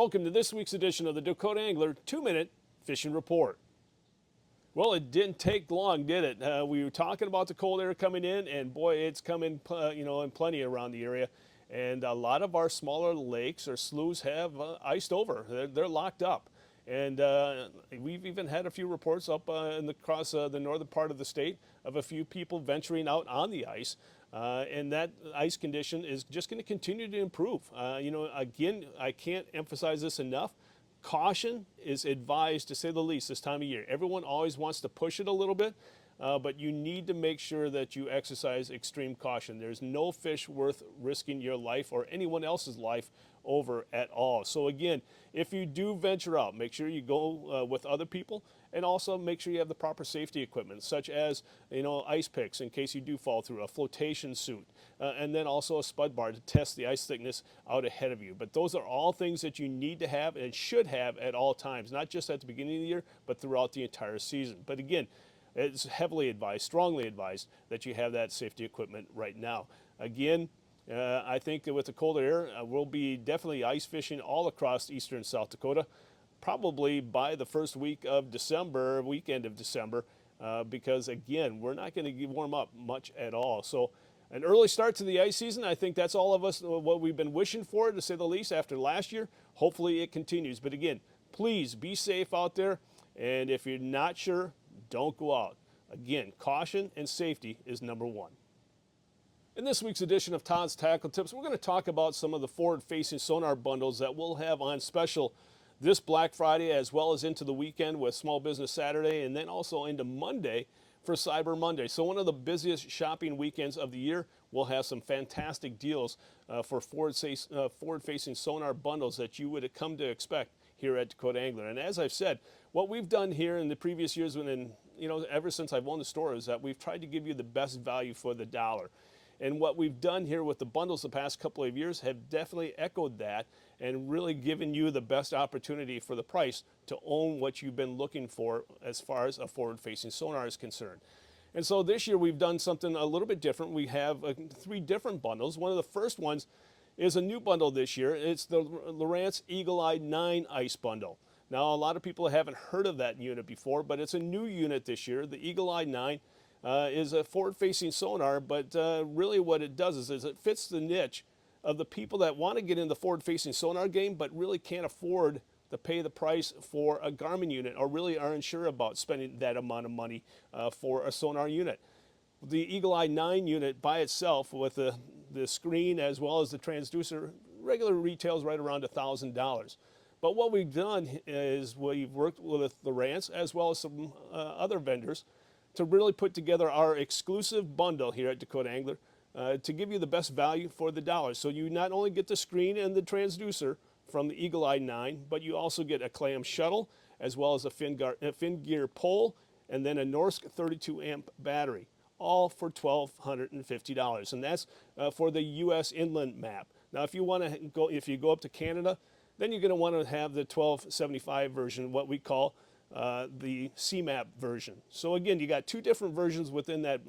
Welcome to this week's edition of the Dakota Angler 2-Minute Fishing Report. Well, it didn't take long, did it? We were talking about the cold air coming in, and boy, it's coming, in plenty around the area. And a lot of our smaller lakes or sloughs have iced over. They're locked up. And we've even had a few reports up across the northern part of the state of a few people venturing out on the ice. And that ice condition is just going to continue to improve. Again, I can't emphasize this enough. Caution is advised, to say the least, this time of year. Everyone always wants to push it a little bit, but you need to make sure that you exercise extreme caution. There's no fish worth risking your life or anyone else's life over at all. So again, if you do venture out, make sure you go with other people, and also make sure you have the proper safety equipment, such as ice picks in case you do fall through, a flotation suit, and then also a spud bar to test the ice thickness out ahead of you. But those are all things that you need to have and should have at all times, not just at the beginning of the year, but throughout the entire season. But again, it's heavily advised, strongly advised, that you have that safety equipment right now. Again, I think that with the colder air, we'll be definitely ice fishing all across eastern South Dakota, probably by the first weekend of December, because again, we're not going to warm up much at all. So an early start to the ice season, I think that's all of us what we've been wishing for, to say the least, after last year. Hopefully it continues. But again, please be safe out there, and if you're not sure, don't go out. Again, caution and safety is number one. In this week's edition of Todd's Tackle Tips, we're going to talk about some of the forward-facing sonar bundles that we'll have on special this Black Friday, as well as into the weekend with Small Business Saturday, and then also into Monday for Cyber Monday. So one of the busiest shopping weekends of the year. We'll have some fantastic deals for forward-facing sonar bundles that you would come to expect here at Dakota Angler. And as I've said, what we've done here in the previous years, ever since I've owned the store, is that we've tried to give you the best value for the dollar. And what we've done here with the bundles the past couple of years have definitely echoed that and really given you the best opportunity for the price to own what you've been looking for as far as a forward-facing sonar is concerned. And so this year we've done something a little bit different. We have 3 different bundles. One of the first ones is a new bundle this year. It's the Lowrance Eagle Eye 9 Ice Bundle. Now, a lot of people haven't heard of that unit before, but it's a new unit this year. The Eagle Eye 9 is a forward-facing sonar, but really what it does is it fits the niche of the people that want to get in the forward-facing sonar game, but really can't afford to pay the price for a Garmin unit, or really aren't sure about spending that amount of money for a sonar unit. The Eagle Eye 9 unit by itself, with the screen as well as the transducer, regular retails right around $1,000. But what we've done is we've worked with Lowrance as well as some other vendors to really put together our exclusive bundle here at Dakota Angler to give you the best value for the dollar. So you not only get the screen and the transducer from the Eagle Eye 9, but you also get a clam shuttle, as well as a fin gear pole, and then a Norsk 32 amp battery, all for $1,250. And that's for the U.S. inland map. Now, if you go up to Canada, then you're going to want to have the 1275 version, what we call the CMAP version. So again, you got 2 different versions within that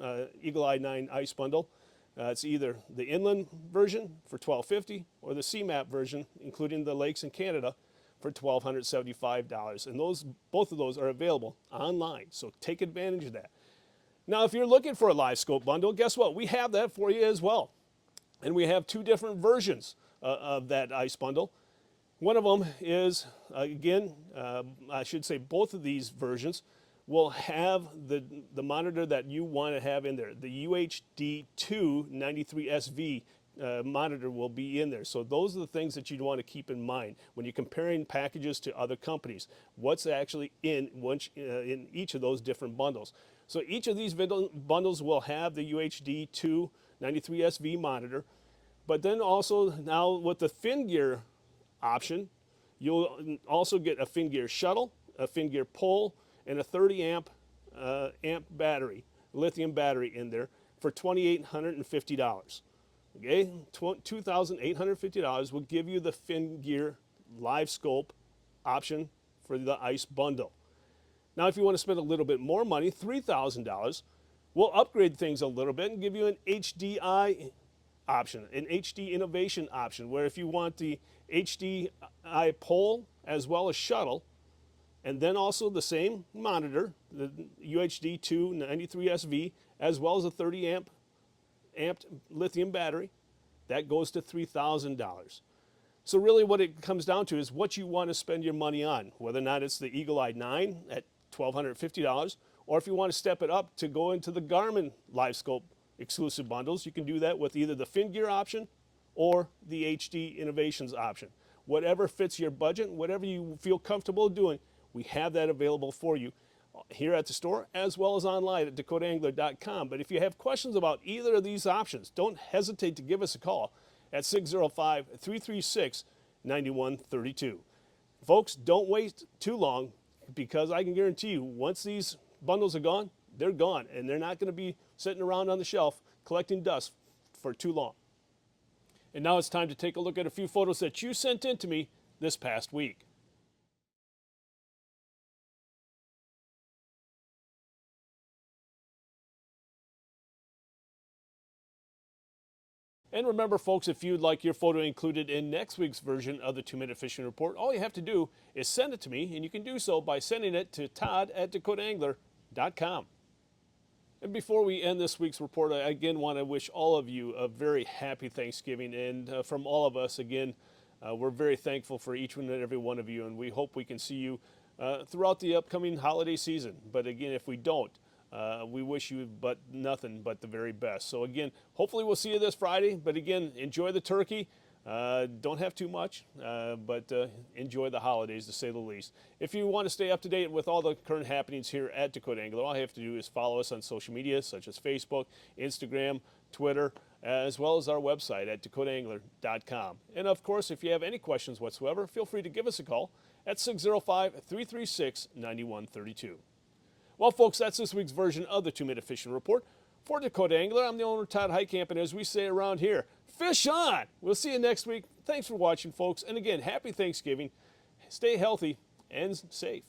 Eagle Eye 9 ice bundle. It's either the inland version for $1,250 or the CMAP version, including the lakes in Canada, for $1,275. And both of those are available online, so take advantage of that. Now, if you're looking for a live scope bundle, guess what? We have that for you as well. And we have 2 different versions of that ice bundle. One of them is, again, I should say both of these versions will have the monitor that you want to have in there. The UHD2 93SV monitor will be in there. So those are the things that you'd want to keep in mind when you're comparing packages to other companies. What's actually in each of those different bundles. So each of these bundles will have the UHD2 93SV monitor, but then also now with the fin gear option, you'll also get a fin gear shuttle, a fin gear pole, and a 30 amp battery, lithium battery in there for $2,850. Okay, $2,850 will give you the fin gear live scope option for the ice bundle. Now, if you want to spend a little bit more money, $3,000, we'll upgrade things a little bit and give you an HDI option, an HD innovation option, where if you want the HDI pole as well as shuttle, and then also the same monitor, the UHD 293SV, as well as a 30 amped lithium battery, that goes to $3,000. So really what it comes down to is what you want to spend your money on, whether or not it's the Eagle Eye 9 at $1,250, or if you want to step it up to go into the Garmin LiveScope exclusive bundles, you can do that with either the Fin Gear option or the HD Innovations option. Whatever fits your budget, whatever you feel comfortable doing, we have that available for you here at the store as well as online at dakotaangler.com. But if you have questions about either of these options, don't hesitate to give us a call at 605-336-9132. Folks, don't wait too long, because I can guarantee you once these bundles are gone, they're gone, and they're not going to be sitting around on the shelf collecting dust for too long. And now it's time to take a look at a few photos that you sent in to me this past week. And remember, folks, if you'd like your photo included in next week's version of the 2-Minute Fishing Report, all you have to do is send it to me, and you can do so by sending it to Todd at dakotaangler.com. And before we end this week's report, I again want to wish all of you a very happy Thanksgiving. And from all of us, again, we're very thankful for each and every one of you, and we hope we can see you throughout the upcoming holiday season. But again, if we don't, we wish you nothing but the very best. So again, hopefully we'll see you this Friday. But again, enjoy the turkey. Don't have too much, but enjoy the holidays, to say the least. If you want to stay up to date with all the current happenings here at Dakota Angler, all you have to do is follow us on social media, such as Facebook, Instagram, Twitter, as well as our website at dakotaangler.com. And of course, if you have any questions whatsoever, feel free to give us a call at 605-336-9132. Well, folks, that's this week's version of the 2-Minute Fishing Report. For Dakota Angler, I'm the owner, Todd Heitkamp, and as we say around here, fish on! We'll see you next week. Thanks for watching, folks. And again, happy Thanksgiving. Stay healthy and safe.